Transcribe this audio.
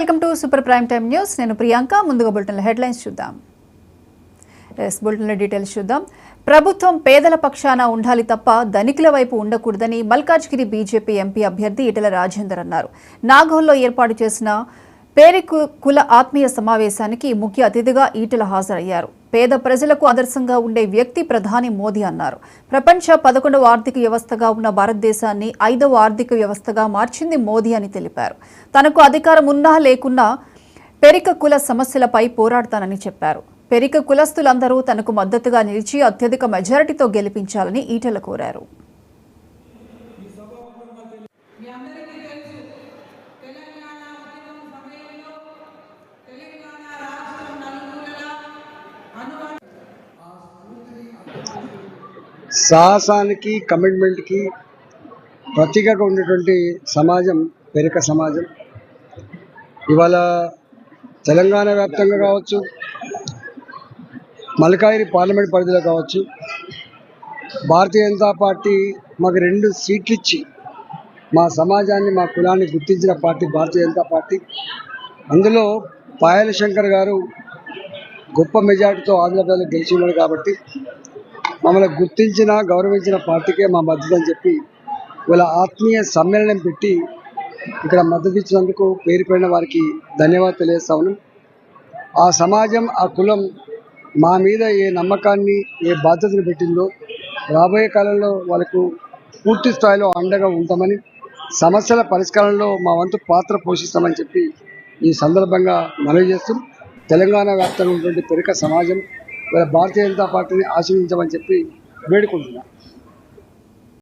Welcome to super prime time news. నేను ప్రియాంక. ముందుగా బులెటిన్ల headlines చూద్దాం. బులెటిన్ల డీటెయిల్స్ చూద్దాం. ప్రభుత్వం పేదల పక్షాన ఉండాలి తప్ప ధనికుల వైపు ఉండకూడదని మల్కాజ్గిరి బీజేపీ ఎంపీ అభ్యర్థి ఈటెల రాజేందర్ అన్నారు. నాగోల్లో ఏర్పాటు చేసిన పేరికుల ఆత్మీయ సమావేశానికి ముఖ్య అతిథిగా ఈటెల హాజరయ్యారు. పేద ప్రజలకు ఆదర్శంగా ఉండే వ్యక్తి ప్రధాని మోదీ అన్నారు. ప్రపంచ 11వ ఆర్థిక వ్యవస్థగా ఉన్న భారతదేశాన్ని 5వ ఆర్థిక వ్యవస్థగా మార్చింది మోదీ అని తెలిపారు. తనకు అధికారం ఉన్నా లేకున్నా పెరిక కుల సమస్యలపై పోరాడతానని చెప్పారు. పెరిక కులస్తులందరూ తనకు మద్దతుగా నిలిచి అత్యధిక మెజారిటీతో గెలిపించాలని ఈటెల కోరారు. సాహసానికి కమిట్మెంట్కి ప్రతీకగా ఉన్నటువంటి సమాజం పెరిక సమాజం. ఇవాళ తెలంగాణ వ్యాప్తంగా కావచ్చు, మల్కాజ్గిరి పార్లమెంట్ పరిధిలో కావచ్చు, భారతీయ జనతా పార్టీ మాకు 2 సీట్లు ఇచ్చి మా సమాజాన్ని, మా కులాన్ని గుర్తించిన పార్టీ భారతీయ జనతా పార్టీ. అందులో పాయల శంకర్ గారు గొప్ప మెజార్టీతో ఆంధ్రప్రదేశ్లో గెలిచినారు కాబట్టి మమ్మల్ని గుర్తించిన, గౌరవించిన పార్టీకే మా మద్దతు అని చెప్పి వాళ్ళ ఆత్మీయ సమ్మేళనం పెట్టి ఇక్కడ మద్దతు ఇచ్చినందుకు పేరు పడిన వారికి ధన్యవాదాలు తెలియజేస్తా ఉన్నాం. ఆ సమాజం, ఆ కులం మా మీద ఏ నమ్మకాన్ని, ఏ బాధ్యతను పెట్టిందో రాబోయే కాలంలో వాళ్ళకు పూర్తి స్థాయిలో అండగా ఉంటామని, సమస్యల పరిష్కారంలో మా వంతు పాత్ర పోషిస్తామని చెప్పి ఈ సందర్భంగా మనవి చేస్తూ తెలంగాణ వ్యాప్తంగా ఉన్నటువంటి పెరిక సమాజం భారతీయ జనతా పార్టీని ఆశీర్వదించమని చెప్పి వేడుకుంటున్నాం.